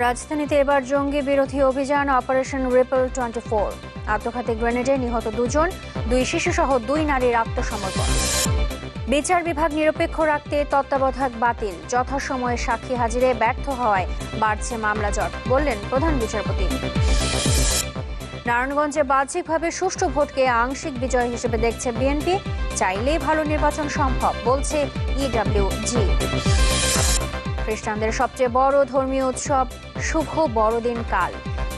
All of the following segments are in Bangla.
রাজধানীতে এবার জঙ্গি বিরোধী অভিযান অপারেশন রিপল 24। আত্মঘাতী গ্রেনেডে নিহত 2 জন, 2 শিশুসহ 2 নারীর আত্মসমর্পণ। বিচার বিভাগ নিরপেক্ষ রাখতে তত্ত্বাবধায়ক বাতিল, যথাসময়ে সাক্ষী হাজিরে ব্যর্থ হওয়ায় বাড়ছে মামলা জট, বললেন প্রধান বিচারপতি। নারায়ণগঞ্জে বাহ্যিকভাবে সুষ্ঠু ভোটকে আংশিক বিজয় হিসেবে দেখছে বিএনপি, চাইলেই ভালো নির্বাচন সম্ভব, বলছে ইডব্লিউজি। খ্রিস্টানদের সবচেয়ে বড় ধর্মীয় উৎসব শুভ বড়দিন কাল,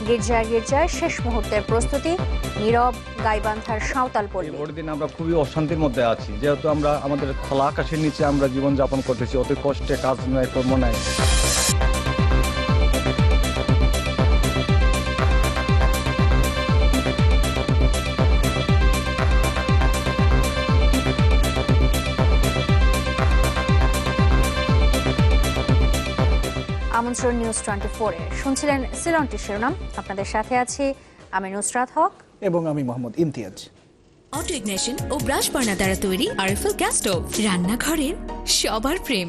গির্জায় গির্জায় শেষ মুহূর্তের প্রস্তুতি, নীরব গাইবান্ধার সাঁওতাল পল্লী। বড়দিন আমরা খুবই অশান্তির মধ্যে আছি, যেহেতু আমরা আমাদের খোলা আকাশের নিচে আমরা জীবনযাপন করতেছি, অতি কষ্টে, কাজ নয়, কর্ম নাই। আমন্ত্রণ নিউজ 24-এ শুনছিলেন সিলনটি শিরোনাম। আপনাদের সাথে আছি আমি নুসরাত হক এবং আমি মোহাম্মদ ইমতিয়াজ। অটো ইগনিশন ও ব্রাশ বার্নার দ্বারা তৈরি আরএফএল গ্যাস স্টোভ, রান্নাঘরের সবার প্রেম।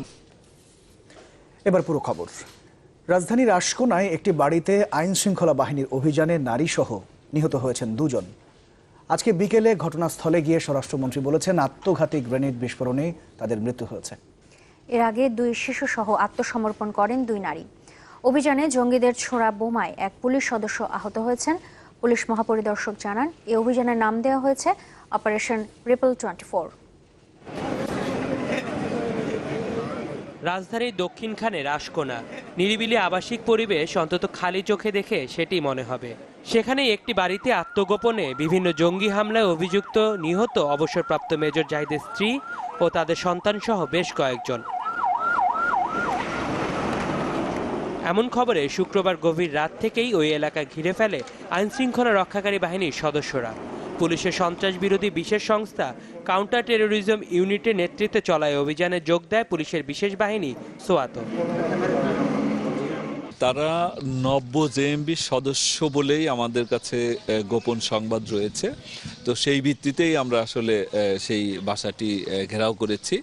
এবার পুরো খবর। রাজধানীর আশকোনায় একটি বাড়িতে আইন শৃঙ্খলা বাহিনীর অভিযানে নারীসহ নিহত হয়েছেন 2 জন। আজকে বিকেলে ঘটনাস্থলে গিয়ে স্বরাষ্ট্রমন্ত্রী বলেছেন, আত্মঘাতী গ্রেনেড বিস্ফোরণে তাদের মৃত্যু হয়েছে। এর আগে 2 শিশুসহ আত্মসমর্পণ করেন 2 নারী। অভিযানে জঙ্গিদের ছোড়া বোমায় এক পুলিশ সদস্য আহত হয়েছেন। পুলিশ মহাপরিদর্শক জানান, এই অভিযানের নাম দেওয়া হয়েছে অপারেশন রিপল 24। রাজধানীর দক্ষিণখানের আশকোনা, নিরিবিলি আবাসিক পরিবেশ অন্তত খালি চোখে দেখে সেটি মনে হবে। সেখানে একটি বাড়িতে আত্মগোপনে বিভিন্ন জঙ্গি হামলায় অভিযুক্ত নিহত অবসরপ্রাপ্ত মেজর জাহিদের স্ত্রী ও তাদের সন্তানসহ বেশ কয়েকজন। এমন খবরে শুক্রবার গভীর রাত থেকেই ওই এলাকা ঘিরে ফেলে আইনশৃঙ্খলা রক্ষাকারী বাহিনীর সদস্যরা। পুলিশের সন্ত্রাস বিরোধী বিশেষ সংস্থা কাউন্টার টেরোরিজম ইউনিটের নেতৃত্বে চলায় অভিযানে যোগ দেয় পুলিশের বিশেষ বাহিনী সোয়াত। তারা 90 জেএমবি সদস্য বলেই আমাদের কাছে গোপন সংবাদ রয়েছে, তো সেই ভিত্তিতেই আমরা আসলে সেই বাসাটি ঘেরাও করেছি।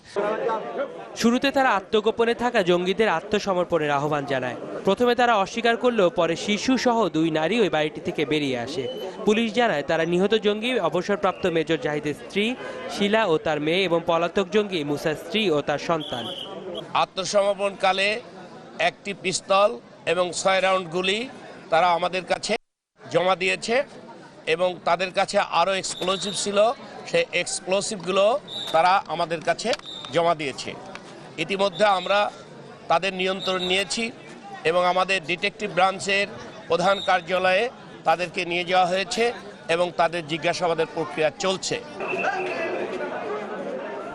শুরুতে তারা আত্মগোপনে থাকা জঙ্গিদের আত্মসমর্পণের আহ্বান জানায়। প্রথমে তারা অস্বীকার করলেও পরে শিশু সহ 2 নারী ওই বাড়িটি থেকে বেরিয়ে আসে। পুলিশ জানায়, তারা নিহত জঙ্গি অবসরপ্রাপ্ত মেজর জাহিদের স্ত্রী শিলা ও তার মেয়ে এবং পলাতক জঙ্গি মুসার স্ত্রী ও তার সন্তান। আত্মসমর্পণকালে একটি পিস্তল এবং 6 রাউন্ড গুলি তারা আমাদের কাছে জমা দিয়েছে এবং তাদের কাছে আরও এক্সপ্লোসিভ ছিল, সেই এক্সপ্লোসিভগুলো তারা আমাদের কাছে জমা দিয়েছে। ইতিমধ্যে আমরা তাদের নিয়ন্ত্রণ নিয়েছি এবং আমাদের ডিটেকটিভ ব্রাঞ্চের প্রধান কার্যালয়ে তাদেরকে নিয়ে যাওয়া হয়েছে এবং তাদের জিজ্ঞাসাবাদের প্রক্রিয়া চলছে।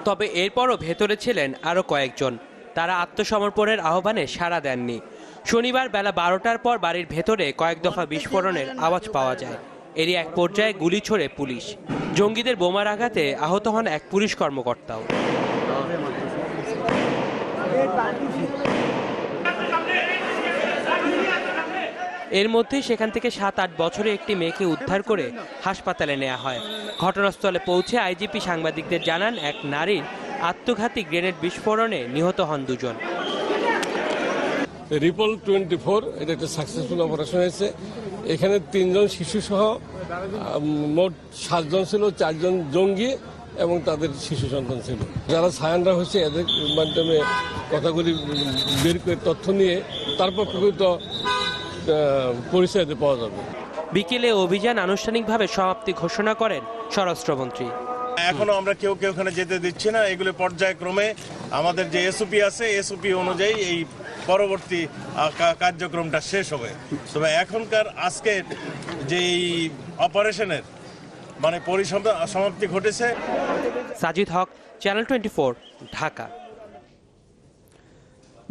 তবে এরপরও ভেতরে ছিলেন আরও কয়েকজন। তারা আত্মসমর্পণের আহ্বানে সাড়া দেননি। শনিবার বেলা 12টার পর বাড়ির ভেতরে কয়েক দফা বিস্ফোরণের আওয়াজ পাওয়া যায়। এরই এক পর্যায়ে গুলি ছোড়ে পুলিশ। জঙ্গিদের বোমার আঘাতে আহত হন এক পুলিশ কর্মকর্তাও। এর মধ্যেই সেখান থেকে 7-8 বছরে একটি মেয়েকে উদ্ধার করে হাসপাতালে নেওয়া হয়। ঘটনাস্থলে পৌঁছে আইজিপি সাংবাদিকদের জানান, এক নারীর আত্মঘাতী গ্রেনেড বিস্ফোরণে নিহত হন 2 জন। রিপল 24 এটা একটা সাকসেসফুল অপারেশন হয়েছে। এখানে 3 জন শিশু সহ মোট 7 জন ছিল, 4 জন জঙ্গি এবং তাদের শিশু সন্তান ছিল। যারা সায়ানরা হয়েছে এদের মাধ্যমে কথাগুলি বের করে তথ্য নিয়ে তারপর প্রকৃত পরিচয় পাওয়া যাবে। বিকেলে অভিযান আনুষ্ঠানিকভাবে সমাপ্তি ঘোষণা করেন স্বরাষ্ট্রমন্ত্রী। এখনো আমরা কেউ ওখানে যেতে দিচ্ছি না। এগুলো পর্যায়ক্রমে আমাদের যে এসওপি আছে, এসওপি অনুযায়ী এই পরবর্তী কার্যক্রমটা শেষ হবে। তবে এখনকার আজকের যে অপারেশনের মানে পরিসমাপ্তি ঘটেছে। সাজিদ হক, চ্যানেল 24, ঢাকা।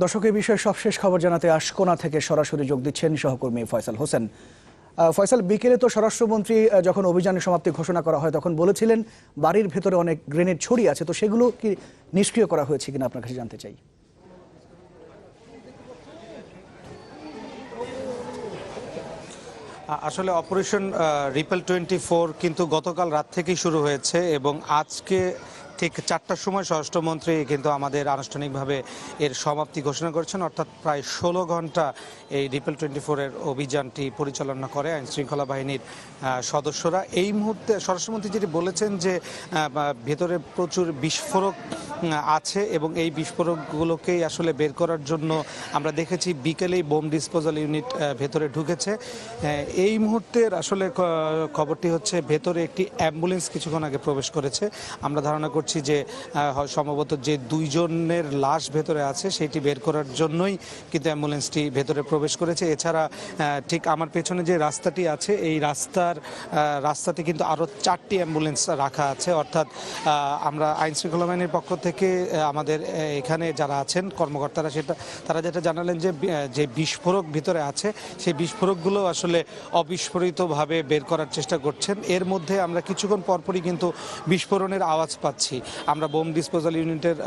দর্শক, এই বিষয়ে সবশেষ খবর জানাতে আশকোনা থেকে সরাসরি যোগ দিচ্ছেন সহকর্মী ফয়সাল হোসেন। ফয়সাল, বিকেলে তো স্বরাষ্ট্রমন্ত্রী যখন অভিযানের সমাপ্তি ঘোষণা করা হয় তখন বলেছিলেন বাড়ির ভেতরে অনেক গ্রেনেড ছড়িয়ে আছে, তো সেগুলো কি নিষ্ক্রিয় করা হয়েছে কিনা আপনার কাছে জানতে চাই। আসলে অপারেশন রিপল 24 কিন্তু গতকাল রাত থেকেই শুরু হয়েছে এবং আজকে ঠিক 4টার সময় স্বরাষ্ট্রমন্ত্রী কিন্তু আমাদের আনুষ্ঠানিকভাবে এর সমাপ্তি ঘোষণা করেছেন, অর্থাৎ প্রায় 16 ঘন্টা এই রিপেল 24-এর অভিযানটি পরিচালনা করে আইন শৃঙ্খলা বাহিনীর সদস্যরা। এই মুহূর্তে স্বরাষ্ট্রমন্ত্রী যেটি বলেছেন যে ভেতরে প্রচুর বিস্ফোরক আছে এবং এই বিস্ফোরকগুলোকেই আসলে বের করার জন্য আমরা দেখেছি বিকেলেই বোম ডিসপোজাল ইউনিট ভেতরে ঢুকেছে। এই মুহূর্তের আসলে খবরটি হচ্ছে ভেতরে একটি অ্যাম্বুলেন্স কিছুক্ষণ আগে প্রবেশ করেছে। আমরা ধারণা করছি যে সম্ভবত যে 2 জনের লাশ ভেতরে আছে সেটি বের করার জন্যই কিন্তু অ্যাম্বুলেন্সটি ভেতরে প্রবেশ করেছে। এছাড়া ঠিক আমার পেছনে যে রাস্তাটি আছে এই রাস্তাতে কিন্তু আরও 4টি অ্যাম্বুলেন্স রাখা আছে, অর্থাৎ আমরা আইন শৃঙ্খলা বাহিনীর পক্ষ থেকে আমাদের এখানে যারা আছেন কর্মকর্তারা তারা যেটা জানালেন যে বিস্ফোরক ভিতরে আছে সেই বিস্ফোরকগুলো আসলে অবিস্ফোরিতভাবে বের করার চেষ্টা করছেন। এর মধ্যে আমরা কিছুক্ষণ পরপরই কিন্তু বিস্ফোরণের আওয়াজ পাচ্ছি। আমরা বোম ডিসপোজাল ইউনিটের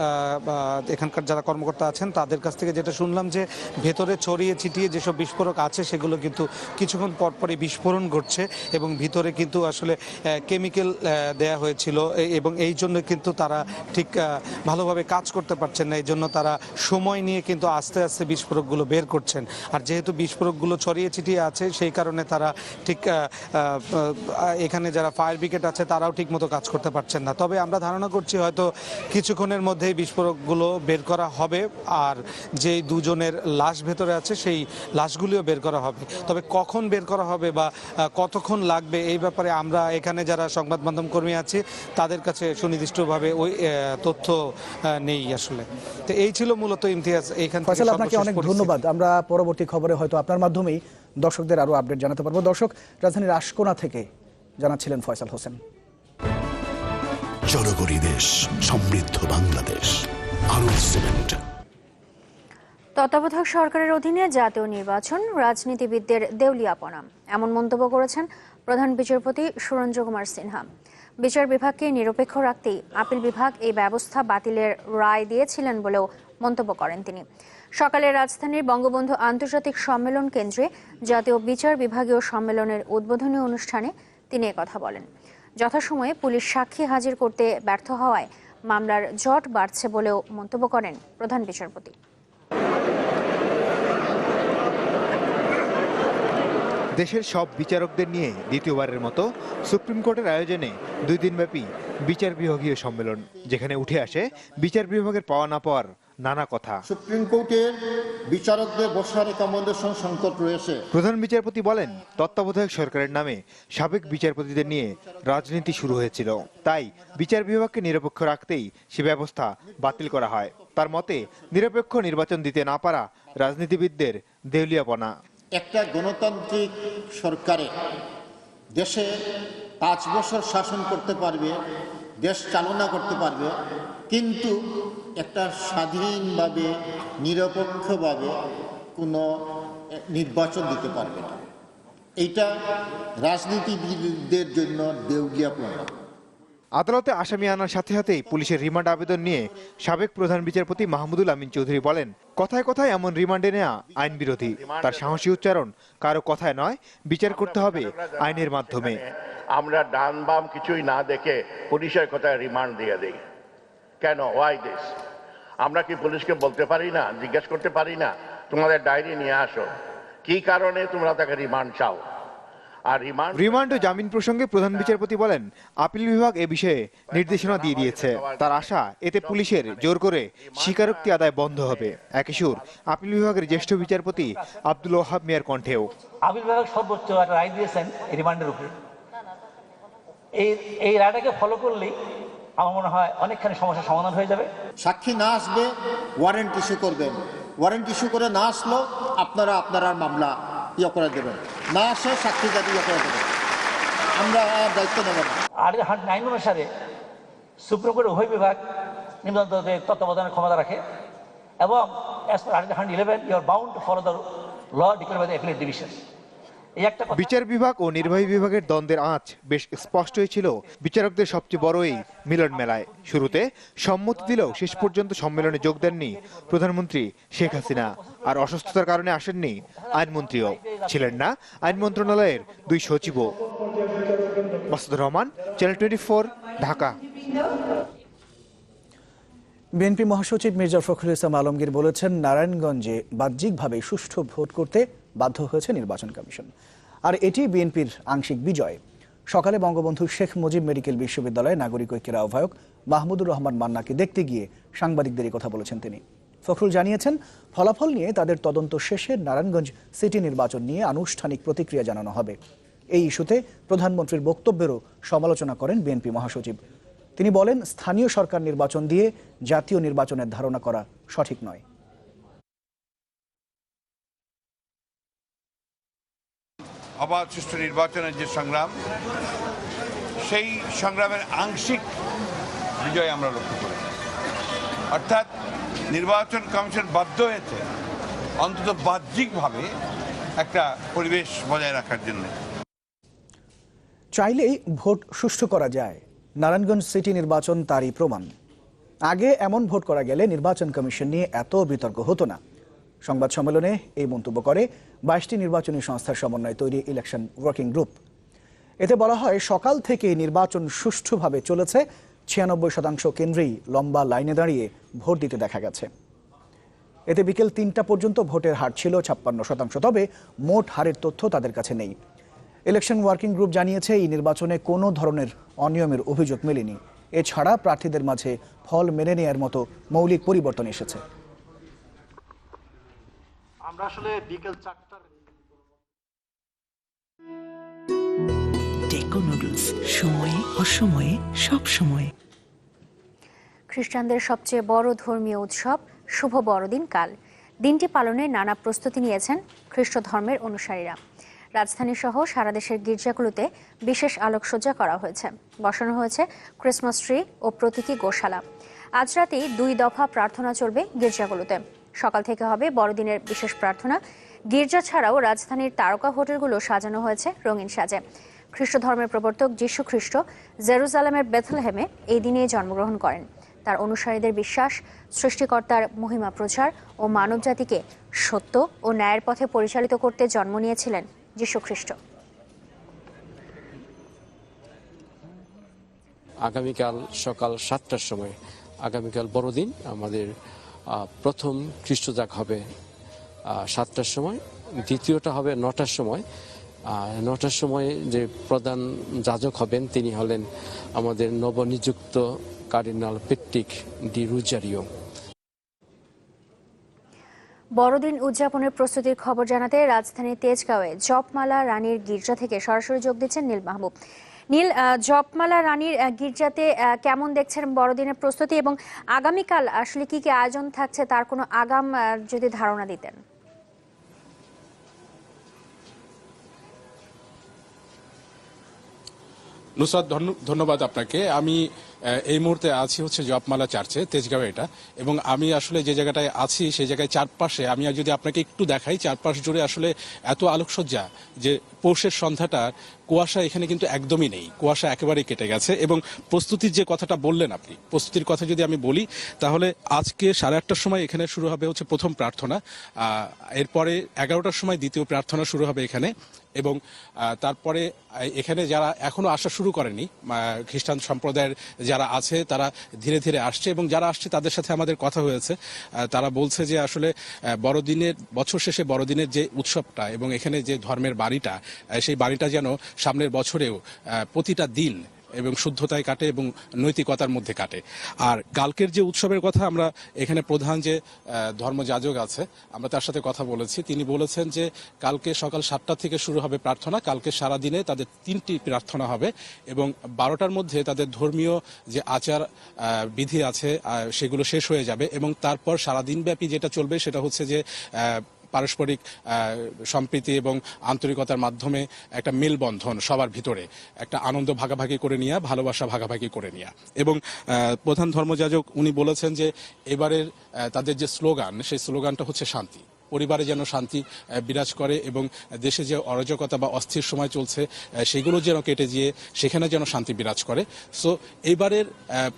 এখানকার যারা কর্মকর্তা আছেন তাদের কাছ থেকে যেটা শুনলাম যে ভেতরে ছড়িয়ে ছিটিয়ে যেসব বিস্ফোরক আছে সেগুলো কিন্তু কিছুক্ষণ পরপরই বিস্ফোরণ ঘটছে এবং ভিতরে কিন্তু আসলে কেমিক্যাল দেয়া হয়েছিল এবং এই জন্য কিন্তু তারা ঠিক ভালোভাবে কাজ করতে পারছেন না। এই জন্য তারা সময় নিয়ে কিন্তু আস্তে আস্তে বিস্ফোরকগুলো বের করছেন। আর যেহেতু বিস্ফোরকগুলো ছড়িয়ে ছিটিয়ে আছে সেই কারণে তারা ঠিক এখানে যারা ফায়ার ব্রিগেড আছে তারাও ঠিক মতো কাজ করতে পারছেন না। তবে আমরা ধারণা করছি হয়তো কিছুক্ষণের মধ্যেই বিস্ফোরকগুলো বের করা হবে আর যে 2 জনের লাশ ভেতরে আছে সেই লাশগুলিও বের করা হবে। তবে কখন বের করা হবে বা কতক্ষণ লাগবে এই ব্যাপারে আমরা এখানে যারা সংবাদ মাধ্যম কর্মী আছি তাদের কাছে সুনির্দিষ্টভাবে ওই তথ্য নেই আসলে। তো এই ছিল মূলত ইমতিয়াজ এইখান থেকে। ফয়সাল, আপনাকে অনেক ধন্যবাদ। আমরা পরবর্তী খবরে হয়তো আপনার মাধ্যমেই দর্শকদের আরো আপডেট জানাতে পারবো। দর্শক, রাজধানীর আশকোনা থেকে জানাচ্ছিলেন ফয়সাল হোসেন। জনগণই দেশ, সমৃদ্ধ বাংলাদেশ। আরব সিমেন্ট। তত্ত্বাবধায়ক সরকারের অধীনে জাতীয় নির্বাচন রাজনীতিবিদদের দেউলিয়াপনা, এমন মন্তব্য করেছেন প্রধান বিচারপতি সুরেন্দ্র কুমার সিনহা। বিচার বিভাগকে নিরপেক্ষ রাখতেই আপিল বিভাগ এই ব্যবস্থা বাতিলের রায় দিয়েছিলেন বলেও মন্তব্য করেন তিনি। সকালে রাজধানীর বঙ্গবন্ধু আন্তর্জাতিক সম্মেলন কেন্দ্রে জাতীয় বিচার বিভাগীয় সম্মেলনের উদ্বোধনী অনুষ্ঠানে তিনি একথা বলেন। যথাসময়ে পুলিশ সাক্ষী হাজির করতে ব্যর্থ হওয়ায় মামলার জট বাড়ছে বলেও মন্তব্য করেন প্রধান বিচারপতি। দেশের সব বিচারকদের নিয়ে দ্বিতীয়বারের মতো সুপ্রিম কোর্টের আয়োজনে 2 দিনব্যাপী বিচার বিভাগীয় সম্মেলন, যেখানে উঠে আসে বিচার বিভাগের পাওয়া না পাওয়ার নানা কথা। সুপ্রিম কোর্টের বিচারকদের বসার অ্যাকোমোডেশন সংকট রয়েছে। প্রধান বিচারপতি বলেন, তত্ত্বাবধায়ক সরকারের নামে সাবেক বিচারপতিদের নিয়ে রাজনীতি শুরু হয়েছিল, তাই বিচার বিভাগকে নিরপেক্ষ রাখতেই সে ব্যবস্থা বাতিল করা হয়। তার মতে, নিরপেক্ষ নির্বাচন দিতে না পারা রাজনীতিবিদদের দেউলিয়াপনা। একটা গণতান্ত্রিক সরকারে দেশে 5 বছর শাসন করতে পারবে, দেশ চালনা করতে পারবে, কিন্তু একটা স্বাধীনভাবে নিরপেক্ষভাবে কোনো নির্বাচন দিতে পারবে না। এইটা রাজনীতিবিদদের জন্য দেউলিয়াপনা। আদালতে আসামি আনার সাথে সাথেই পুলিশের রিমান্ড আবেদন নিয়ে সাবেক প্রধান বিচারপতি মাহমুদুল আমিন চৌধুরী বলেন, কথায় কথায় এমন রিমান্ডে নেওয়া আইন বিরোধী। তার সাহসী উচ্চারণ, কারো কথায় নয়, বিচার করতে হবে আইনের মাধ্যমে। আমরা ডান বাম কিছুই না দেখে পুলিশের কথায় রিমান্ড দিয়ে দিই কেন? Why this? আমরা কি পুলিশকে বলতে পারি না, জিজ্ঞেস করতে পারি না, তোমাদের ডায়েরি নিয়ে আসো, কি কারণে তোমরা তাকে রিমান্ড চাও? আর রিমান্ড ও জামিন প্রসঙ্গে প্রধান বিচারপতি বলেন, আপিল বিভাগ এ বিষয়ে নির্দেশনা দিয়ে দিয়েছে। তার আশা, এতে পুলিশের জোর করে স্বীকারোক্তি আদায় বন্ধ হবে। একই সুর আপিল বিভাগের জ্যেষ্ঠ বিচারপতি আব্দুল ওয়াহাব মিয়ার কণ্ঠেও। আপিল বিভাগ সর্বোচ্চ একটা রায় দিয়েছেন রিমান্ডের উপরে। এই রায়টাকে ফলো করলেই আমার মনে হয় অনেকখানি সমস্যার সমাধান হয়ে যাবে। সাক্ষী না আসবে, ওয়ারেন্ট ইস্যু করবেন। ওয়ারেন্ট ইস্যু করে না আসলো আপনারা মামলা করে দেবেন, না আসে সাক্ষী জাতি করে দেবেন। আমরা দায়িত্ব নেব না। আর্টিকেল 109 অনুসারে সুপ্রিম কোর্টের উভয় বিভাগ নিম্নদের তত্ত্বাবধানের ক্ষমতা রাখে এবং as per article 111 you are bound to follow the law declared by the appellate division. বিচার বিভাগ ও নির্বাহী বিভাগের দ্বন্দ্বের আঁচ বেশ স্পষ্টই ছিল বিচারকদের সবচেয়ে বড় এই মিলন মেলায়। শুরুতে সম্মতি দিলেও শেষ পর্যন্ত সম্মেলনে যোগ দেননি প্রধানমন্ত্রী শেখ হাসিনা। আর অসুস্থতার কারণে আসেননি আইনমন্ত্রীও, ছিলেন না আইন মন্ত্রণালয়ের 2 সচিবও। মাসুদুর রহমান, চ্যানেল 24, ঢাকা। বিএনপি মহাসচিব মির্জা ফখরুল ইসলাম আলমগীর বলেছেন, নারায়ণগঞ্জে বাহ্যিকভাবে সুষ্ঠু ভোট করতে বাধ্য হয়েছে নির্বাচন কমিশন, আর এটি বিএনপির আংশিক বিজয়। সকালে বঙ্গবন্ধু শেখ মুজিব মেডিকেল বিশ্ববিদ্যালয়ে নাগরিক ঐক্যের আহ্বায়ক মাহমুদুর রহমান মান্নাকে দেখতে গিয়ে সাংবাদিকদের কথা বলেছেন তিনি। ফখরুল জানিয়েছেন, ফলাফল নিয়ে তাদের তদন্ত শেষে নারায়ণগঞ্জ সিটি নির্বাচন নিয়ে আনুষ্ঠানিক প্রতিক্রিয়া জানানো হবে। এই ইস্যুতে প্রধানমন্ত্রীর বক্তব্যেরও সমালোচনা করেন বিএনপি মহাসচিব। তিনি বলেন, স্থানীয় সরকার নির্বাচন দিয়ে জাতীয় নির্বাচনের ধারণা করা সঠিক নয়। অবাধ সুষ্ঠু নির্বাচনের যে সংগ্রাম, সেই সংগ্রামের আংশিক বিজয় আমরা লক্ষ্য করি। অর্থাৎ নির্বাচন কমিশন বাধ্য হয়েছে অন্তত বাহ্যিকভাবে একটা পরিবেশ বজায় রাখার জন্য। চাইলেই ভোট সুষ্ঠু করা যায়, নারায়ণগঞ্জ সিটি নির্বাচন তারই প্রমাণ। আগে এমন ভোট করা গেলে নির্বাচন কমিশন নিয়ে এত বিতর্ক হতো না। সংবাদ সম্মেলনে এই মন্তব্য করে 22টি নির্বাচনী সংস্থার সমন্বয়ে তৈরি ইলেকশন ওয়ার্কিং গ্রুপ। এতে বলা হয়, সকাল থেকে নির্বাচন সুষ্ঠুভাবে চলেছে। 96% কেন্দ্রেই লম্বা লাইনে দাঁড়িয়ে ভোট দিতে দেখা গেছে। এতে বিকেল 3টা পর্যন্ত ভোটের হার ছিল 56%, তবে মোট হারের তথ্য তাদের কাছে নেই। ইলেকশন ওয়ার্কিং গ্রুপ জানিয়েছে, এই নির্বাচনে কোনো ধরনের অনিয়মের অভিযোগ মেলেনি। এছাড়া প্রার্থীদের মাঝে ফল মেনে নেয়ার মতো মৌলিক পরিবর্তন এসেছে। আমরা আসলে বিকেল 4টার টেকো নুডলস, সময়ে অসময়ে সব সময়। খ্রিস্টানদের সবচেয়ে বড় ধর্মীয় উৎসব শুভ বড়দিন কাল। দিনটি পালনে নানা প্রস্তুতি নিয়েছেন খ্রিস্ট ধর্মের অনুসারীরা। রাজধানী সহ সারা দেশের গির্জাগুলোতে বিশেষ আলোকসজ্জা করা হয়েছে। বসানো হয়েছে ক্রিসমাস ট্রি ও প্রতীকী গোশালা। আজ রাতেই 2 দফা প্রার্থনা চলবে গির্জাগুলোতে। সকাল থেকে হবে বড়দিনের বিশেষ প্রার্থনা। গির্জা ছাড়াও রাজধানীর তারকা হোটেলগুলো সাজানো হয়েছে রঙিন সাজে। খ্রিস্ট ধর্মের প্রবর্তক যীশু খ্রিস্ট জেরুজালেমের বেথলেহেমে এই দিনে জন্মগ্রহণ করেন। তার অনুসারীদের বিশ্বাস, সৃষ্টিকর্তার মহিমা প্রচার ও মানবজাতিকে সত্য ও ন্যায়ের পথে পরিচালিত করতে জন্ম নিয়েছিলেন যীশু খ্রিস্ট। আগামীকাল সকাল 7টার সময়, আগামীকাল বড়দিন, আমাদের প্রথম খ্রিস্টজাগ হবে 7টার সময়, দ্বিতীয়টা হবে 9টার সময়। 9টার সময় যে প্রধান যাজক হবেন তিনি হলেন আমাদের নবনিযুক্ত কার্ডিনাল পেট্রিক ডি রুজারিও। বড়দিন উদযাপনের প্রস্তুতির খবর জানাতে রাজধানীর তেজগাঁওয়ে জপমালা রানীর গির্জা থেকে সরাসরি যোগ দিচ্ছেন নীল মাহবুব। নীল, জপমালা রানীর গির্জাতে কেমন দেখছেন বড়দিনের প্রস্তুতি, এবং আগামীকাল আসলে কি কি আয়োজন থাকছে তার কোনো আগাম যদি ধারণা দিতেন? নুসরাত, ধন্যবাদ আপনাকে। আমি এই মুহূর্তে আছি হচ্ছে জপমালা চার্চে, তেজগাঁওয়ে এটা, এবং আমি আসলে যে জায়গাটায় আছি সেই জায়গায় চারপাশে আমি যদি আপনাকে একটু দেখাই, চারপাশ জুড়ে আসলে এত আলোকসজ্জা যে পৌষের সন্ধ্যাটার কুয়াশা এখানে কিন্তু একদমই নেই, কুয়াশা একেবারেই কেটে গেছে। এবং প্রস্তুতির যে কথাটা বললেন আপনি, প্রস্তুতির কথা যদি আমি বলি তাহলে আজকে 8:30টার সময় এখানে শুরু হবে হচ্ছে প্রথম প্রার্থনা, এরপরে 11টার সময় দ্বিতীয় প্রার্থনা শুরু হবে এখানে, এবং তারপরে এখানে যারা এখনো আসা শুরু করেনি খ্রিস্টান সম্প্রদায়ের যারা আছে তারা ধীরে ধীরে আসছে, এবং যারা আসছে তাদের সাথে আমাদের কথা হয়েছে। তারা বলছে যে আসলে বড়দিনের বছর শেষে বড়দিনের যে উৎসবটা এবং এখানে যে ধর্মের বাড়িটা, সেই বাড়িটা যেন সামনের বছরেও প্রতিটা দিন এবং শুদ্ধতায় কাটে এবং নৈতিকতার মধ্যে কাটে। আর কালকের যে উৎসবের কথা, আমরা এখানে প্রধান যে ধর্মযাজক আছে আমরা তার সাথে কথা বলেছি, তিনি বলেছেন যে কালকে সকাল 7টা থেকে শুরু হবে প্রার্থনা। কালকে সারা দিনে তাদের 3টি প্রার্থনা হবে এবং 12টার মধ্যে তাদের ধর্মীয় যে আচার বিধি আছে সেগুলো শেষ হয়ে যাবে, এবং তারপর সারাদিনব্যাপী যেটা চলবে সেটা হচ্ছে যে পারস্পরিক সম্প্রীতি এবং আন্তরিকতার মাধ্যমে একটা মেলবন্ধন, সবার ভিতরে একটা আনন্দ ভাগাভাগি করে নেওয়া, ভালোবাসা ভাগাভাগি করে নেওয়া। এবং প্রধান ধর্মযাজক উনি বলেছেন যে এবারের তাদের যে স্লোগান, সেই স্লোগানটা হচ্ছে শান্তি। পরিবারে যেন শান্তি বিরাজ করে এবং দেশে যে অরাজকতা বা অস্থির সময় চলছে সেগুলো যেন কেটে গিয়ে সেখানে যেন শান্তি বিরাজ করে। সো এইবারের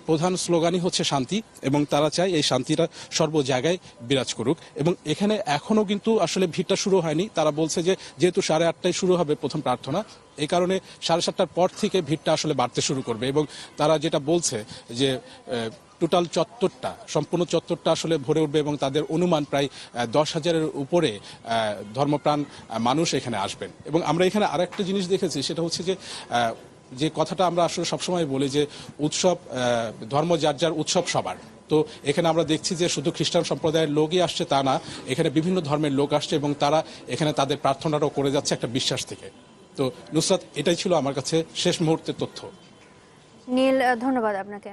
প্রধান স্লোগানই হচ্ছে শান্তি, এবং তারা চায় এই শান্তিটা সর্ব জায়গায় বিরাজ করুক। এবং এখানে এখনো কিন্তু আসলে ভিড়টা শুরু হয়নি। তারা বলছে যে যেহেতু 8:30টায় শুরু হবে প্রথম প্রার্থনা, এই কারণে 7:30টার পর থেকে ভিড়টা আসলে বাড়তে শুরু করবে এবং তারা যেটা বলছে যে টোটাল চত্বরটা, সম্পূর্ণ চত্বরটা আসলে ভরে উঠবে এবং তাদের অনুমান প্রায় 10,000-এর উপরে ধর্মপ্রাণ মানুষ এখানে আসবেন। এবং আমরা এখানে আরেকটা জিনিস দেখেছি, সেটা হচ্ছে যে কথাটা আমরা আসলে সবসময় বলি যে উৎসব, ধর্ম যার যার, উৎসব সবার। তো এখানে আমরা দেখছি যে শুধু খ্রিস্টান সম্প্রদায়ের লোকই আসছে তা না, এখানে বিভিন্ন ধর্মের লোক আসছে এবং তারা এখানে তাদের প্রার্থনাটাও করে যাচ্ছে একটা বিশ্বাস থেকে। তো নুসরাত, এটাই ছিল আমার কাছে শেষ মুহূর্তের তথ্য। নীল, ধন্যবাদ আপনাকে।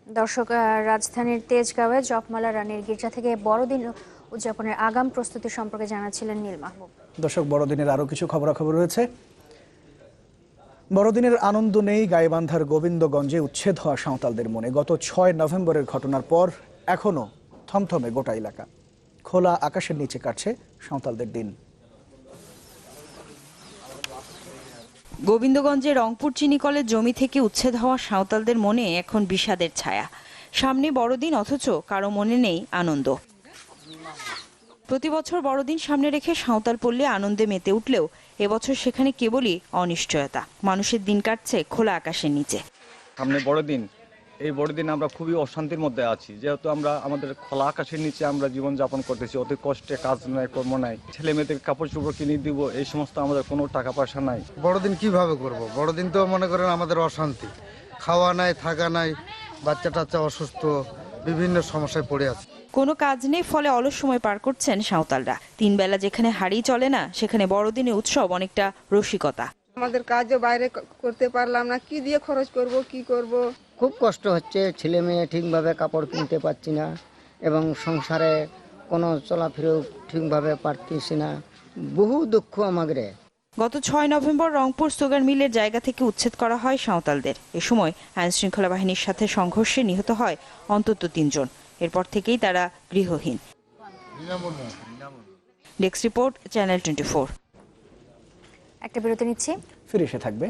দর্শক, রাজধানীর তেজগাঁওয়ে জপমালা রানীর গির্জা থেকে বড়দিন উদযাপনের আগাম প্রস্তুতি সম্পর্কে জানাচ্ছিলেন নীল মাহবুব। দর্শক, বড়দিনের আরও কিছু খবরাখবর রয়েছে। বড়দিনের আনন্দ নেই গাইবান্ধার গোবিন্দগঞ্জে উচ্ছেদ হওয়া সাঁওতালদের মনে। গত 6 নভেম্বরের ঘটনার পর এখনও থমথমে গোটা এলাকা। খোলা আকাশের নিচে কাটছে সাঁওতালদের দিন। গোবিন্দগঞ্জে রংপুর চিনিকলের জমি থেকে উচ্ছেদ হওয়া সাঁওতালদের মনে এখন বিষাদের ছায়া। সামনে বড়দিন, অথচ কারো মনে নেই আনন্দ। প্রতি বছর বড়দিন সামনে রেখে সাঁওতাল পল্লী আনন্দে মেতে উঠলেও এবছর সেখানে কেবলই অনিশ্চয়তা। মানুষের দিন কাটছে খোলা আকাশের নিচে। সামনে বড়দিন, এই বড়দিন আমরা খুবই অশান্তির মধ্যে আছি, যেহেতু আমরা আমাদের খোলা আকাশের নিচে আমরা জীবনযাপন করতেছি। অতি কষ্টে, কাজ নাই, কর্ম নাই, ছেলে মেয়েদের কাপড় চোপড় কিনে দিব, এই সমস্ত আমাদের কোনো টাকা পয়সা নাই। বড়দিন কিভাবে করব? বড়দিন তো মনে করেন আমাদের অশান্তি, খাওয়া নাই, থাকা নাই, বাচ্চা টাচ্চা অসুস্থ, বিভিন্ন সমস্যায় পড়ে আছে। কোনো কাজ নেই, ফলে অলস সময় পার করছেন সাঁওতালরা। 3 বেলা যেখানে হাড়ি চলে না, সেখানে বড়দিনে উৎসব অনেকটা রসিকতা। আমাদের কাজও বাইরে করতে পারলাম না, কি দিয়ে খরচ করব, কি করব। খুব কষ্ট হচ্ছে, ছেলে মেয়ে ঠিকভাবে কাপড় কিনতে পারছি না এবং সংসারে কোনো চলাফেরাও ঠিকভাবে পারতেছি না। বহু দুঃখ আমাদের। গত 6 নভেম্বর রংপুর সুগার মিলের জায়গা থেকে উচ্ছেদ করা হয় সাঁওতালদের। এ সময় আইনশৃঙ্খলা বাহিনীর সাথে সংঘর্ষে নিহত হয় অন্তত 3 জন। এরপর থেকেই তারা গৃহহীন। Desk report, channel 24। একটা বিরতি নিচ্ছি, ফিরে এসে থাকবে।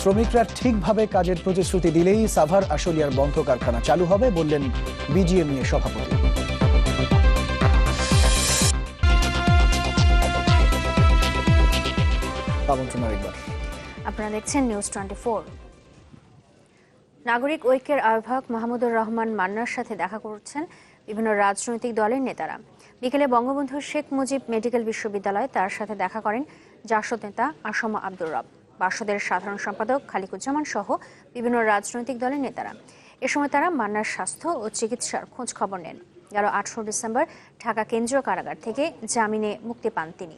শ্রমিকরা ঠিকভাবে কাজের প্রতিশ্রুতি দিলেই সাভার আশুলিয়ার বন্ধ কারখানা চালু হবে বললেন বিজিএমইএ সভাপতি। আপনারা দেখছেন নিউজ 24। নাগরিক ঐক্যের আহ্বায়ক মাহমুদুর রহমান মান্নার সাথে দেখা করছেন বিভিন্ন রাজনৈতিক দলের নেতারা। বিকেলে বঙ্গবন্ধু শেখ মুজিব মেডিকেল বিশ্ববিদ্যালয়ে তার সাথে দেখা করেন জাসদ নেতা আসম আব্দুর রব, বাসদের সাধারণ সম্পাদক খালিকুজ্জামান সহ বিভিন্ন রাজনৈতিক দলের নেতারা। এ সময় তারা মান্নার স্বাস্থ্য ও চিকিৎসার খোঁজ খবর নেন। গেল 18 ডিসেম্বর ঢাকা কেন্দ্রীয় কারাগার থেকে জামিনে মুক্তি পান তিনি।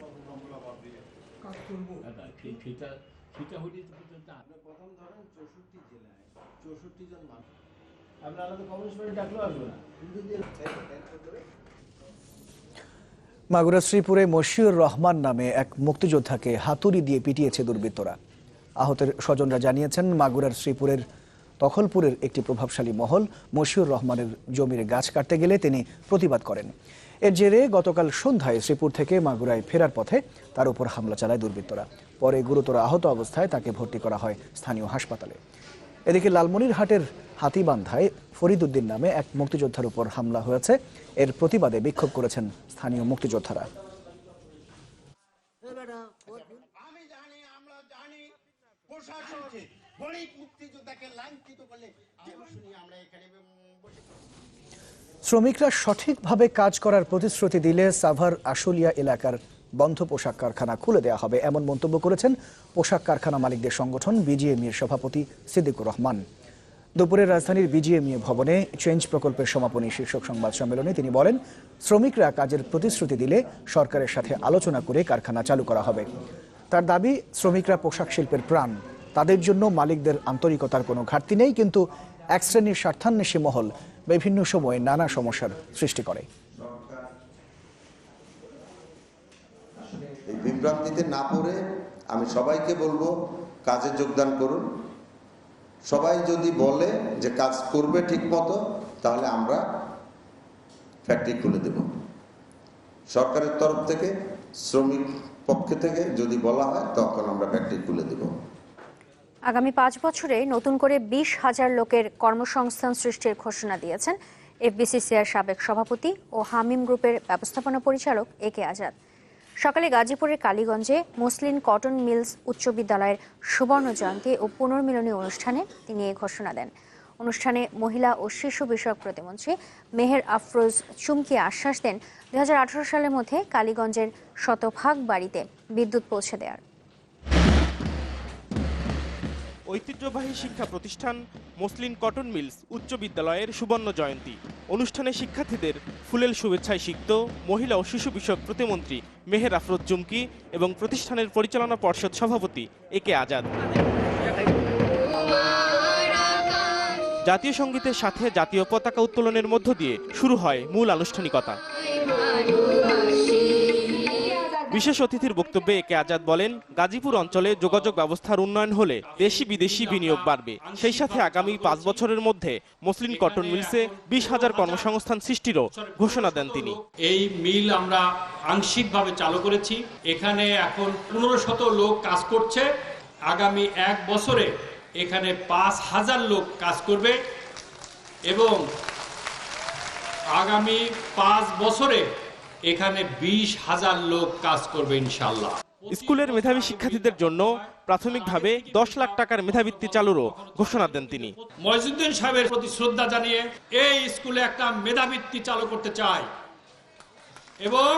মাগুরা শ্রীপুরে মশিউর রহমান নামে এক মুক্তিযোদ্ধাকে হাতুড়ি দিয়ে পিটিয়েছে দুর্বৃত্তরা। আহতের স্বজনরা জানিয়েছেন, মাগুরার শ্রীপুরের তখলপুরের একটি প্রভাবশালী মহল মশিউর রহমানের জমির গাছ কাটতে গেলে তিনি প্রতিবাদ করেন। এর জেরে গতকাল সন্ধ্যায় শ্রীপুর থেকে মাগুরায় ফেরার পথে তার উপর হামলা চালায় দুর্বৃত্তরা। পরে গুরুতর আহত অবস্থায় তাকে ভর্তি করা হয় স্থানীয় হাসপাতালে। এদিকে লালমনিরহাটের হাতিবান্ধায় ফরিদ উদ্দিন নামে এক মুক্তিযোদ্ধার উপর হামলা হয়েছে। এর প্রতিবাদে বিক্ষোভ করেছেন স্থানীয় মুক্তিযোদ্ধারা। শ্রমিকরা সঠিকভাবে কাজ করার প্রতিশ্রুতি দিলে সাভার আশুলিয়া এলাকার বন্ধ পোশাক কারখানা খুলে দেওয়া হবে, এমন মন্তব্য করেছেন পোশাক কারখানা মালিকদের সংগঠন বিজিএমইএর সভাপতি সিদ্দিকুর রহমান। দুপুরে রাজধানীর বিজিএমইএ ভবনে চেঞ্জ প্রকল্পের সমাপনী শীর্ষক সংবাদ সম্মেলনে তিনি বলেন, শ্রমিকরা কাজের প্রতিশ্রুতি দিলে সরকারের সাথে আলোচনা করে কারখানা চালু করা হবে। তার দাবি, শ্রমিকরা পোশাক শিল্পের প্রাণ, তাদের জন্য মালিকদের আন্তরিকতার কোনো ঘাটতি নেই, কিন্তু এক শ্রেণীর স্বার্থান্বেষী মহল বিভিন্ন সময়ে নানা সমস্যার সৃষ্টি করে। এই বিভ্রান্তিতে না পড়ে আমি সবাইকে বলবো, কাজে যোগদান করুন। সবাই যদি বলে যে কাজ করবে ঠিক মতো, তাহলে আমরা ফ্যাক্টরি খুলে দেব। সরকারের তরফ থেকে, শ্রমিক পক্ষ থেকে যদি বলা হয়, তখন আমরা ফ্যাক্টরি খুলে দেব। আগামী 5 বছরে নতুন করে 20,000 লোকের কর্মসংস্থান সৃষ্টির ঘোষণা দিয়েছেন এফবিসিসিআইর সাবেক সভাপতি ও হামিম গ্রুপের ব্যবস্থাপনা পরিচালক এ কে আজাদ। সকালে গাজীপুরের কালীগঞ্জে মুসলিম কটন মিলস উচ্চ বিদ্যালয়ের সুবর্ণ জয়ন্তী ও পুনর্মিলনী অনুষ্ঠানে তিনি এই ঘোষণা দেন। অনুষ্ঠানে মহিলা ও শিশু বিষয়ক প্রতিমন্ত্রী মেহের আফরোজ চুমকি আশ্বাস দেন 2018 সালের মধ্যে কালীগঞ্জের শতভাগ বাড়িতে বিদ্যুৎ পৌঁছে দেওয়ার। ঐতিহ্যবাহী শিক্ষা প্রতিষ্ঠান মুসলিম কটন মিলস উচ্চ বিদ্যালয়ের সুবর্ণ জয়ন্তী অনুষ্ঠানে শিক্ষার্থীদের ফুলেল শুভেচ্ছায় সিক্ত মহিলা ও শিশু বিষয়ক প্রতিমন্ত্রী মেহের আফরোজ চুমকি এবং প্রতিষ্ঠানের পরিচালনা পর্ষদ সভাপতি একে আজাদ। জাতীয় সঙ্গীতের সাথে জাতীয় পতাকা উত্তোলনের মধ্য দিয়ে শুরু হয় মূল আনুষ্ঠানিকতা। বিশেষ অতিথির বক্তব্যে একে আজাদ বলেন, গাজীপুর অঞ্চলে যোগাযোগ ব্যবস্থার উন্নয়ন হলে দেশি বিদেশি বিনিয়োগ বাড়বে। সেই সাথে আগামী 5 বছরের মধ্যে মুসলিম কটন মিলসে 20,000 কর্মসংস্থান সৃষ্টিরও ঘোষণা দেন তিনি। এই মিল আমরা আংশিকভাবে চালু করেছি, এখানে এখন 1500 লোক কাজ করছে। আগামী 1 বছরে এখানে 5,000 লোক কাজ করবে এবং আগামী 5 বছরে এখানে 20,000 লোক কাজ করবে ইনশাআল্লাহ। স্কুলের মেধাবী শিক্ষার্থীদের জন্য প্রাথমিকভাবে 10 লাখ টাকার মেধাবৃত্তি চালুরও ঘোষণা দেন তিনি। মইজুদ্দিন সাহেবের প্রতি শ্রদ্ধা জানিয়ে এই স্কুলে একটা মেধাবৃত্তি চালু করতে চাই এবং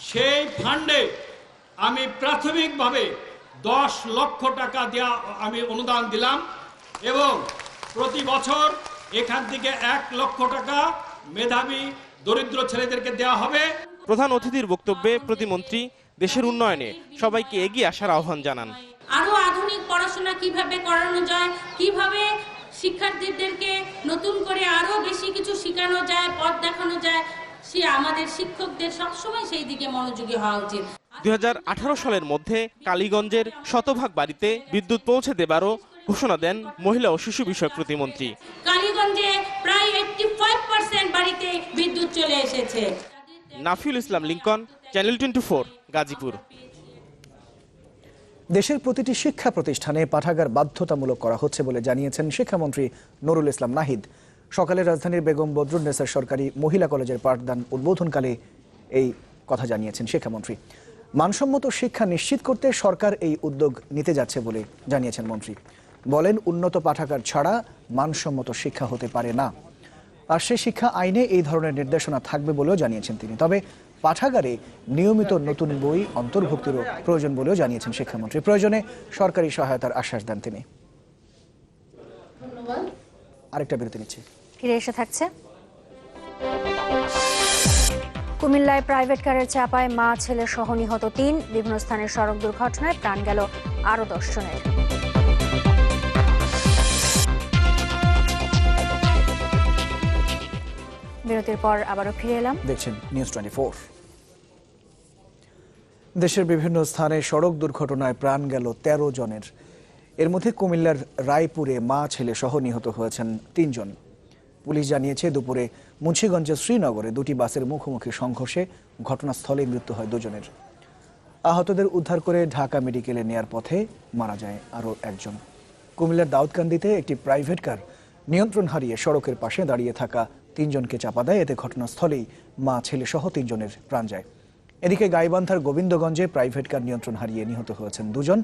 সেই ফান্ডে আমি প্রাথমিকভাবে 10 লক্ষ টাকা দেওয়া আমি অনুদান দিলাম এবং প্রতি বছর এখান থেকে 1 লক্ষ টাকা মেধাবী দরিদ্র ছেলেদেরকে দেওয়া হবে। প্রধান অতিথির বক্তব্যে প্রতিমন্ত্রী দেশের উন্নয়নে সবাইকে এগিয়ে আসার আহ্বান জানান। আরো আধুনিক পড়াশোনা কিভাবে করানো যায়, কিভাবে শিক্ষার্থীদেরকে নতুন করে আরো বেশি কিছু শেখানো যায়, পথ দেখানো যায়, সে আমাদের শিক্ষকদের সবসময় সেই দিকে মনোযোগী হওয়া উচিত। 2018 সালের মধ্যে কালীগঞ্জের শতভাগ বাড়িতে বিদ্যুৎ পৌঁছে দেবারও ঘোষণা দেন মহিলা ও শিশু বিষয়ক প্রতিমন্ত্রী। কালীগঞ্জে প্রায় 85% বাড়িতে বিদ্যুৎ চলে এসেছে। নাফিউল ইসলাম লিঙ্কন, চ্যানেল 24, গাজীপুর। দেশের প্রতিটি শিক্ষা প্রতিষ্ঠানে পাঠাগার বাধ্যতামূলক করা হচ্ছে বলে জানিয়েছেন শিক্ষামন্ত্রী নুরুল ইসলাম নাহিদ। সকালে রাজধানীর বেগম বদরুন্নেসা সরকারি মহিলা কলেজের পাঠদান উদ্বোধনকালে এই কথা জানিয়েছেন শিক্ষামন্ত্রী। মানসম্মত শিক্ষা নিশ্চিত করতে সরকার এই উদ্যোগ নিতে যাচ্ছে বলে জানিয়েছেন মন্ত্রী। বলেন, উন্নত পাঠাগার ছাড়া মানসম্মত শিক্ষা হতে পারে না। আর সে শিক্ষা আইনে এই ধরনের নির্দেশনা থাকবে বলেও জানিয়েছেন তিনি। তবে পাঠাগারে নিয়মিত নতুন বই অন্তর্ভুক্তিরও প্রয়োজন বলেও জানিয়েছেন শিক্ষামন্ত্রী। প্রয়োজনে সরকারি সহায়তার আশ্বাস দেন তিনি। আরেকটা বিরতি নিচ্ছে, ফিরে এসে থাকছে। কুমিল্লায় প্রাইভেট কারের চাপায় মা ছেলে সহ নিহত 3। বিভিন্ন স্থানের সড়ক দুর্ঘটনায় প্রাণ গেল আরো 10 জনের। বিরতির পর আবারও ফিরে এলাম, দেখছেন নিউজ 24। দেশের বিভিন্ন স্থানে সড়ক দুর্ঘটনায় প্রাণ গেল 13 জনের। এর মধ্যে কুমিল্লার রায়পুরে মা ছেলে সহ নিহত হয়েছেন 3 জন। পুলিশ জানিয়েছে, দুপুরে মুন্সিগঞ্জের শ্রীনগরে 2টি বাসের মুখোমুখি সংঘর্ষে ঘটনাস্থলে মৃত্যু হয় 2 জনের। আহতদের উদ্ধার করে ঢাকা মেডিকেলে নেয়ার পথে মারা যায় আরও 1 জন। কুমিল্লার দাউদকান্দিতে একটি প্রাইভেট কার নিয়ন্ত্রণ হারিয়ে সড়কের পাশে দাঁড়িয়ে থাকা 3 জনকে চাপা দেয়। এতে ঘটনাস্থলেই মা ছেলে সহ 3 জনের প্রাণ যায়। এদিকে গাইবান্ধার গোবিন্দগঞ্জে প্রাইভেট কার নিয়ন্ত্রণ হারিয়ে নিহত হয়েছেন 2 জন।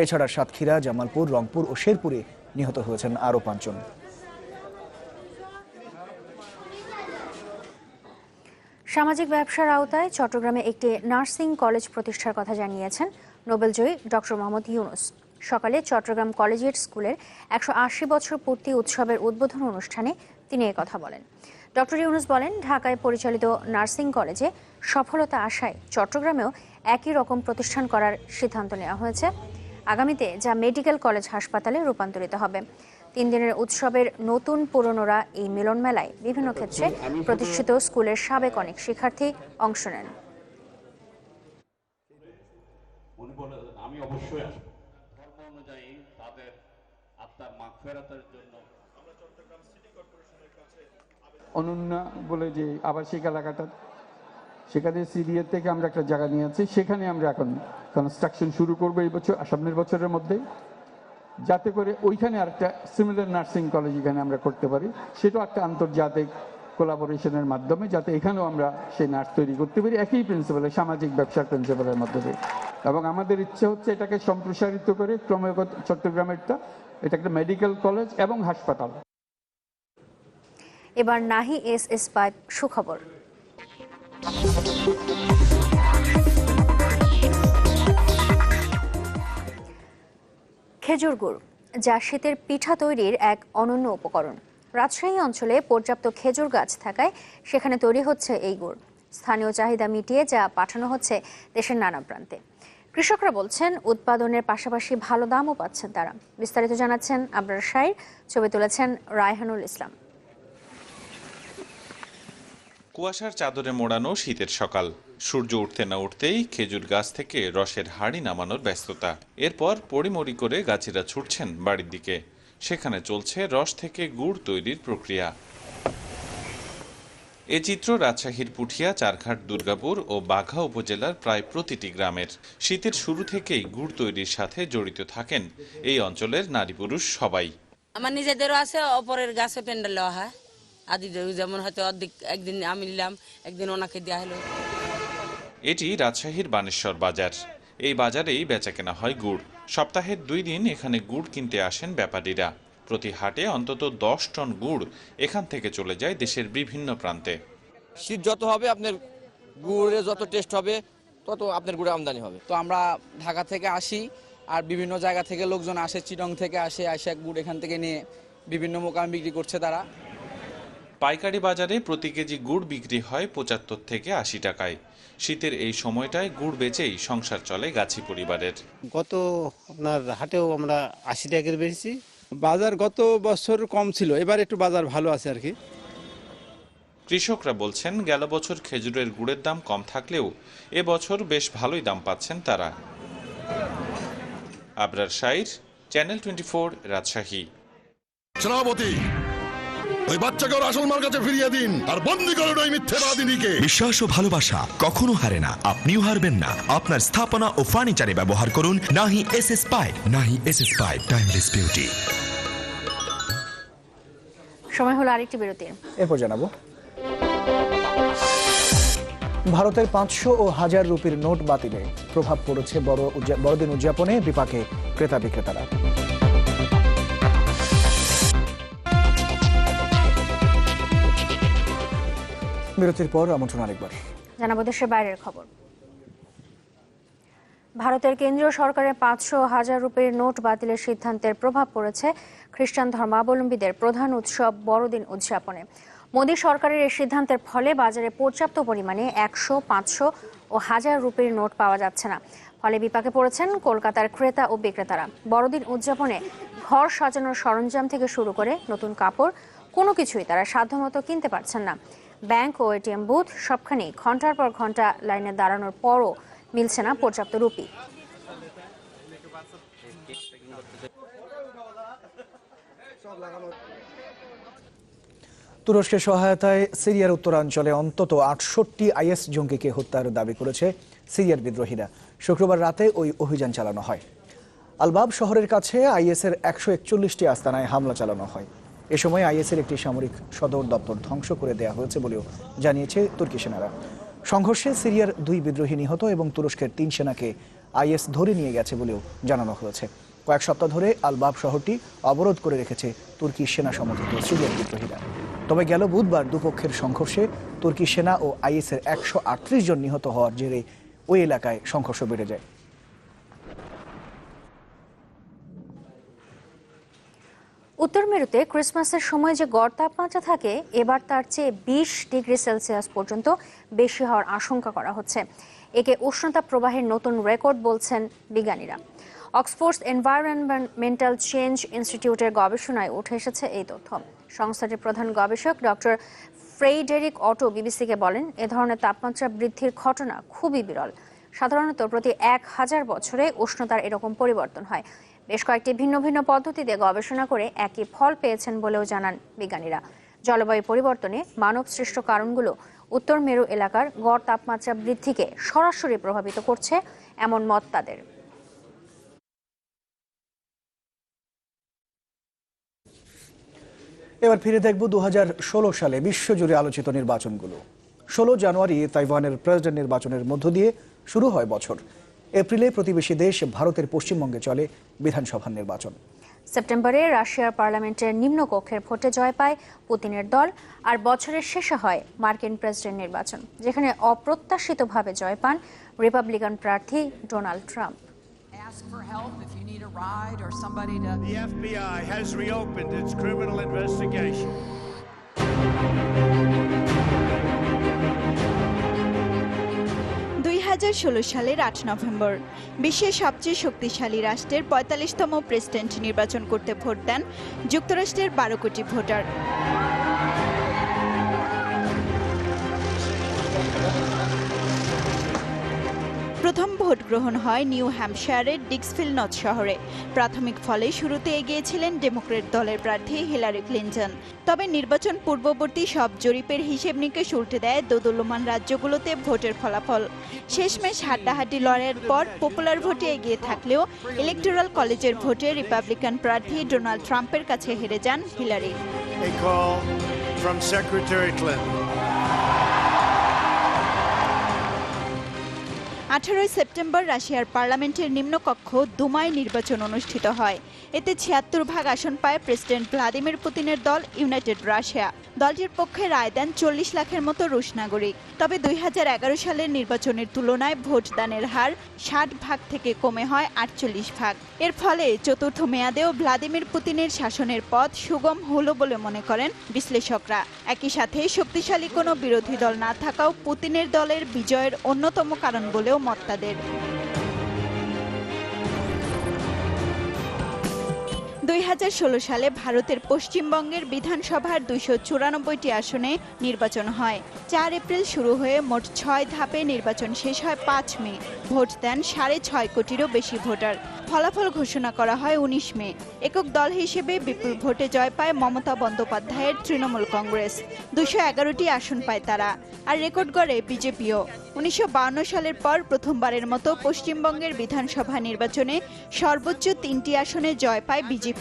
এছাড়া সাতক্ষীরা, জামালপুর, রংপুর ও শেরপুরে নিহত হয়েছেন আরও 5 জন। সামাজিক ব্যবসার আওতায় চট্টগ্রামে একটি নার্সিং কলেজ প্রতিষ্ঠার কথা জানিয়েছেন নোবেলজয়ী ডক্টর মোহাম্মদ ইউনুস। সকালে চট্টগ্রাম কলেজিয়েট স্কুলের 180 বছর পূর্তি উৎসবের উদ্বোধন অনুষ্ঠানে তিনি কথা বলেন। ডক্টর ইউনুস বলেন, ঢাকায় পরিচালিত নার্সিং কলেজে সফলতা আসায় চট্টগ্রামেও একই রকম প্রতিষ্ঠান করার সিদ্ধান্ত নেওয়া হয়েছে। আগামীতে যা মেডিকেল কলেজ হাসপাতালে রূপান্তরিত হবে। 3 দিনের উৎসবের নতুন পুরনোরা এই মিলন মেলায় বিভিন্ন ক্ষেত্রে প্রতিষ্ঠিত স্কুলের সাবেক অনেক শিক্ষার্থী অংশ নেন। আমি অবশ্যই আসব, ধর্ম অনুযায়ী তাদের আত্মার মাগফিরাতের জন্য। অনন্যা বলে যে আবাসিক এলাকাটা, সেখানে সিডিএ থেকে আমরা একটা জায়গা নিয়েছি, সেখানে আমরা এখন কনস্ট্রাকশন শুরু করবো এই বছর, সামনের বছরের মধ্যে, যাতে করে ওইখানে আরেকটা সিমিলার নার্সিং কলেজ এখানে আমরা করতে পারি। সেটাও একটা আন্তর্জাতিক কোলাবোরেশনের মাধ্যমে, যাতে এখানেও আমরা সেই নার্স তৈরি করতে পারি একই প্রিন্সিপালে, সামাজিক ব্যবসার প্রিন্সিপালের মাধ্যমে। এবং আমাদের ইচ্ছে হচ্ছে এটাকে সম্প্রসারিত করে ক্রমাগত চট্টগ্রামেরটা এটা একটা মেডিকেল কলেজ এবং হাসপাতাল। এবার নাহি এস পাইপ সুখবর। খেজুর গুড়, যা শীতের পিঠা তৈরির এক অনন্য উপকরণ। রাজশাহী অঞ্চলে পর্যাপ্ত খেজুর গাছ থাকায় সেখানে তৈরি হচ্ছে এই গুড়। স্থানীয় চাহিদা মিটিয়ে যা পাঠানো হচ্ছে দেশের নানা প্রান্তে। কৃষকরা বলছেন উৎপাদনের পাশাপাশি ভালো দামও পাচ্ছেন তারা। বিস্তারিত জানাচ্ছেন আবরার শাইর, ছবি তুলেছেন রায়হানুল ইসলাম। কুয়াশার চাদরে মোড়ানো শীতের সকাল, সূর্য উঠতে না উঠতেই খেজুর গাছ থেকে রসের হাড়ি নামানোর ব্যস্ততা। এরপর পড়িমড়ি করে গাছিরা ছুটছেন বাড়ির দিকে। সেখানে চলছে রস থেকে গুড় তৈরির প্রক্রিয়া। এ চিত্র রাজশাহীর পুঠিয়া, চারঘাট, দুর্গাপুর ও বাঘা উপজেলার প্রায় প্রতিটি গ্রামের। শীতের শুরু থেকেই গুড় তৈরির সাথে জড়িত থাকেন এই অঞ্চলের নারী পুরুষ সবাই। আমার নিজেদেরও আছে, অপরের গাছে প্যান্ডেল দেওয়া হয়। আদি যেমন হয়তো অর্ধেক একদিন আমি নিলাম, একদিন ওনাকে দেওয়া হলো। এটি রাজশাহীর বানেশ্বর বাজার। এই বাজারেই বেচাকেনা হয় গুড়। সপ্তাহের 2 দিন এখানে গুড় কিনতে আসেন ব্যাপারীরা। প্রতি হাটে অন্তত 10 টন গুড় এখান থেকে চলে যায় দেশের বিভিন্ন প্রান্তে। শীত যত হবে আপনার গুড়ের যত টেস্ট হবে তত আপনার গুড়ে আমদানি হবে। তো আমরা ঢাকা থেকে আসি, আর বিভিন্ন জায়গা থেকে লোকজন আসে, চিটং থেকে আসে গুড় এখান থেকে নিয়ে বিভিন্ন মোকামে বিক্রি করছে তারা। পাইকারি বাজারে প্রতি কেজি গুড় বিক্রি হয় 75 থেকে 80 টাকায়। শীতের এই সময়টায় গুড় বেচেই সংসার চলে গাছি পরিবারের। গত আপনার হাটেও আমরা 80 টাকা বেচেছি। বাজার গত বছর কম ছিল, এবার একটু বাজার ভালো আছে আর কি। কৃষকরা বলছেন গেল বছর খেজুরের গুড়ের দাম কম থাকলেও এবছর বেশ ভালোই দাম পাচ্ছেন তারা। আবরার শাইর, চ্যানেল 24, রাজশাহী। সেনাপতি, ওই বাচ্চাকে ওর আসল মার কাছে ফিরিয়ে দিন আর বন্দি করুন ওই মিথ্যেবাদিনীকে। বিশ্বাস ও ভালোবাসা কখনো হারে না, আপনিও হারবেন না। আপনার স্থাপনা ও ফার্নিচারে ব্যবহার করুন নাহি এসএস পাইপ। নাহি এসএস পাইপ, টাইমলেস বিউটি। সময় হলো আরেকটি বিরতির। এরপর জানাবো ভারতের 500 ও 1000 রুপির নোট বাতিলে প্রভাব পড়েছে বড়দিন উদযাপনে বিপাকে ক্রেতা বিক্রেতারা। বিরতির পর আমন্ত্রণ আরেকবার জানাবো দেশের বাইরের খবর। ভারতের কেন্দ্রীয় সরকারের 500 ও 1000 রুপির নোট বাতিলের সিদ্ধান্তের প্রভাব পড়েছে খ্রিস্টান ধর্মাবলম্বীদের প্রধান উৎসব বড়দিন উদযাপনে। মোদী সরকারের এই সিদ্ধান্তের ফলে বাজারে পর্যাপ্ত পরিমাণে 100, 500 ও 1000 রুপির নোট পাওয়া যাচ্ছে না। ফলে বিপাকে পড়েছেন কলকাতার ক্রেতা ও বিক্রেতারা। বড়দিন উদযাপনে ঘর সাজানোর সরঞ্জাম থেকে শুরু করে নতুন কাপড়, কোনো কিছুই তারা সাধ্যমতো কিনতে পারছেন না। ব্যাংক ও এটিএম বুথ সবখানেই ঘন্টার পর ঘন্টা লাইনে দাঁড়ানোর পরও মিলছে না পর্যাপ্ত রুপি। তুরস্কের সহায়তায় সিরিয়ার উত্তরাঞ্চলে অন্তত 68 আইএস জঙ্গিকে হত্যার দাবি করেছে সিরিয়ার বিদ্রোহীরা। শুক্রবার রাতে ওই অভিযান চালানো হয়। আলবাব শহরের কাছে আইএসের 141টি আস্তানায় হামলা চালানো হয়। এ সময় আইএসের একটি সামরিক সদর দপ্তর ধ্বংস করে দেওয়া হয়েছে বলেও জানিয়েছে তুর্কি সেনারা। সংঘর্ষে সিরিয়ার 2 বিদ্রোহী নিহত এবং তুরস্কের 3 সেনাকে আইএস ধরে নিয়ে গেছে বলেও জানানো হয়েছে। কয়েক সপ্তাহ ধরে আলবাব শহরটি অবরোধ করে রেখেছে তুর্কি সেনা সমর্থিত সিরিয়ার বিদ্রোহীরা। তবে গেল বুধবার দুপক্ষের সংঘর্ষে তুর্কি সেনা ও আইএসের 138 জন নিহত হওয়ার জেরে ওই এলাকায় সংঘর্ষ বেড়ে যায়। উত্তর মেরুতে ক্রিসমাসের সময় যে গড় তাপমাত্রা থাকে এবার তার চেয়ে 20 ডিগ্রি সেলসিয়াস পর্যন্ত বেশি হওয়ার আশঙ্কা করা হচ্ছে। একে উষ্ণতা প্রবাহের নতুন রেকর্ড বলছেন বিজ্ঞানীরা। অক্সফোর্ডস এনভায়রনমেন্টাল চেঞ্জ ইনস্টিটিউটের গবেষণায় উঠে এসেছে এই তথ্য। সংস্থাটির প্রধান গবেষক ডক্টর ফ্রেডেরিক অটো বিবিসিকে বলেন, এ ধরনের তাপমাত্রা বৃদ্ধির ঘটনা খুবই বিরল। সাধারণত প্রতি 1000 বছরে উষ্ণতার এরকম পরিবর্তন হয়। বেশ কয়েকটি ভিন্ন ভিন্ন পদ্ধতিতে গবেষণা করে একই ফল পেয়েছেন বলেও জানান বিজ্ঞানীরা। জলবায়ু পরিবর্তনে মানব সৃষ্ট কারণগুলো উত্তর মেরু এলাকার গড় তাপমাত্রা বৃদ্ধিকে সরাসরি প্রভাবিত করছে এমন মত তাদের। এবার ফিরে দেখব 2016 সালে বিশ্বজুড়ে আলোচিত নির্বাচনগুলো। 16 জানুয়ারি তাইওয়ানের প্রেসিডেন্ট নির্বাচনের মধ্য দিয়ে শুরু হয় বছর। এপ্রিলে প্রতিবেশী দেশ ভারতের পশ্চিমবঙ্গে চলে বিধানসভা নির্বাচন। সেপ্টেম্বরে রাশিয়ার পার্লামেন্টের নিম্নকক্ষের ভোটে জয় পায় পুতিনের দল, আর বছরের শেষে হয় মার্কিন প্রেসিডেন্ট নির্বাচন, যেখানে অপ্রত্যাশিতভাবে জয় পান রিপাবলিকান প্রার্থী Donald Trump. The FBI has reopened its criminal investigation. সালের 8 নভেম্বর বিশ্বের সবচেয়ে শক্তিশালী রাষ্ট্রের 45তম প্রেসিডেন্ট নির্বাচন করতে ভোট দেন যুক্তরাষ্ট্রের 12 কোটি ভোটার। প্রথম ভোট গ্রহণ হয় নিউ হ্যাম্পশায়ারের ডিক্সভিল নর্থ শহরে। প্রাথমিক ফলে শুরুতে এগিয়েছিলেন ডেমোক্র্যাট দলের প্রার্থী হিলারি ক্লিনটন। তবে নির্বাচন পূর্ববর্তী সব জরিপের হিসেব নিকেশ উল্টে দেয় দোদুল্যমান রাজ্যগুলোতে ভোটের ফলাফল। শেষমেশ হাড্ডাহাড্ডি লড়াইয়ের পর পপুলার ভোটে এগিয়ে থাকলেও ইলেকটোরাল কলেজের ভোটে রিপাবলিকান প্রার্থী ডোনাল্ড ট্রাম্পের কাছে হেরে যান Hillary. A call from Secretary Clinton. 18 September রাশিয়ার পার্লামেন্টের নিম্নকক্ষ দুমায় নির্বাচন অনুষ্ঠিত হয়। এতে 76 আসন পায় প্রেসিডেন্ট ভ্লাদিমির পুতিনের দল ইউনাইটেড রাশিয়া। দলটির পক্ষে রায় দেন 40 লাখের মতো রুশ নাগরিক। তবে 2011 সালের নির্বাচনের তুলনায় ভোটদানের হার 60 থেকে কমে হয় 48। এর ফলে চতুর্থ মেয়াদেও ভ্লাদিমির পুতিনের শাসনের পথ সুগম হলো বলে মনে করেন বিশ্লেষকরা। একই সাথে শক্তিশালী কোনো বিরোধী দল না থাকাও পুতিনের দলের বিজয়ের অন্যতম কারণ বলেও মত তাদের। 2016 সালে ভারতের পশ্চিমবঙ্গের বিধানসভার 294টি আসনে নির্বাচন হয়। 4 এপ্রিল শুরু হয়ে মোট 6 ধাপে নির্বাচন শেষ হয় 5 মে। ভোট দেন 6.5 কোটিরও বেশি ভোটার। ফলাফল ঘোষণা করা হয় 19 মে। একক দল হিসেবে বিপুল ভোটে জয় পায় মমতা বন্দ্যোপাধ্যায়ের তৃণমূল কংগ্রেস। 211টি আসন পায় তারা, আর রেকর্ড গড়ে বিজেপিও। 1952 সালের পর প্রথমবারের মতো পশ্চিমবঙ্গের বিধানসভা নির্বাচনে সর্বোচ্চ 3টি আসনে জয় পায় বিজেপি।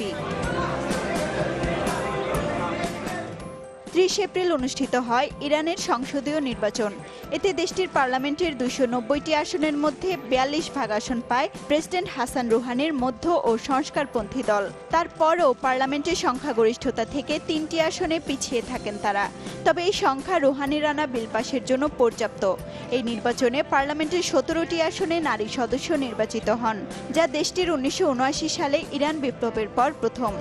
30 এপ্রিল অনুষ্ঠিত হয় ইরানের সংসদীয় নির্বাচন। এতে দেশটির পার্লামেন্টের 290টি আসনের মধ্যে 42 আসন পায় প্রেসিডেন্ট হাসান রুহানির মধ্য ও সংস্কারপন্থী দল। তারপরও পার্লামেন্টের সংখ্যাগরিষ্ঠতা থেকে 3টি আসনে পিছিয়ে থাকেন তারা। তবে এই সংখ্যা রুহানির আনা বিল পাসের জন্য পর্যাপ্ত। এই নির্বাচনে পার্লামেন্টের 17টি আসনে নারী সদস্য নির্বাচিত হন, যা দেশটির 1979 সালে ইরান বিপ্লবের পর প্রথম।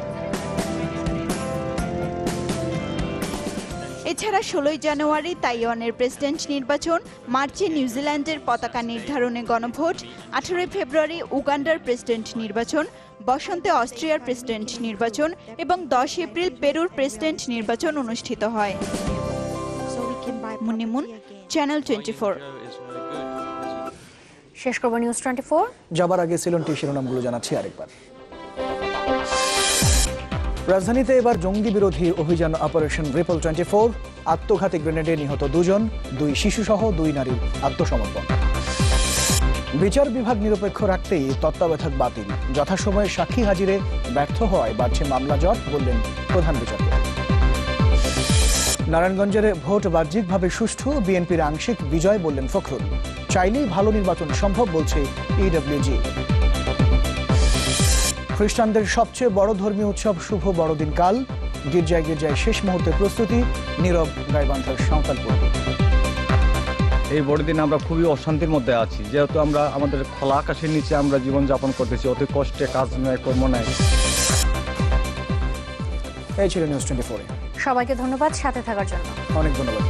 এছাড়া 16 জানুয়ারি তাইওয়ানের প্রেসিডেন্ট নির্বাচন, মার্চে নিউজিল্যান্ডের পতাকা নির্ধারণে গণভোট, 18 ফেব্রুয়ারি উগান্ডার প্রেসিডেন্ট নির্বাচন, বসন্তে অস্ট্রিয়ার প্রেসিডেন্ট নির্বাচন এবং 10 এপ্রিল পেরুর প্রেসিডেন্ট নির্বাচন অনুষ্ঠিত হয়। মুন্নিমুন, চ্যানেল 24। শেষ করব নিউজ 24। যাবার আগে সিলনটি শিরোনামগুলো জানাচ্ছি আরেকবার। রাজধানীতে এবার জঙ্গি বিরোধী অভিযান অপারেশন রিপল 24। আত্মঘাতী গ্রেনেডে নিহত 2 জন, 2 শিশুসহ 2 নারীর আত্মসমর্পণ। বিচার বিভাগ নিরপেক্ষ রাখতেই তত্ত্বাবধায়ক বাতিল। যথাসময়ে সাক্ষী হাজিরে ব্যর্থ হওয়ায় বাড়ছে মামলা জট, বললেন প্রধান বিচারপতি। নারায়ণগঞ্জের ভোট বাহ্যিকভাবে সুষ্ঠু, বিএনপির আংশিক বিজয়, বললেন ফখরুল। চাইলেই ভালো নির্বাচন সম্ভব, বলছে ইডব্লিউজি। খ্রিস্টানদের সবচেয়ে বড় ধর্মীয় উৎসব শুভ বড়দিন কাল। গির্জায় গির্জায় শেষ মুহূর্তের প্রস্তুতি, নীরব গাইবান্ধার সাঁওতালপুর। এই বড়দিনে আমরা খুবই অশান্তির মধ্যে আছি, যেহেতু আমরা আমাদের খোলা আকাশের নিচে আমরা জীবনযাপন করতেছি, অতি কষ্টে, কাজ নয়, কর্ম নাই। এই ছিল নিউজ 24। সবাইকে ধন্যবাদ সাথে থাকার জন্য। অনেক ধন্যবাদ।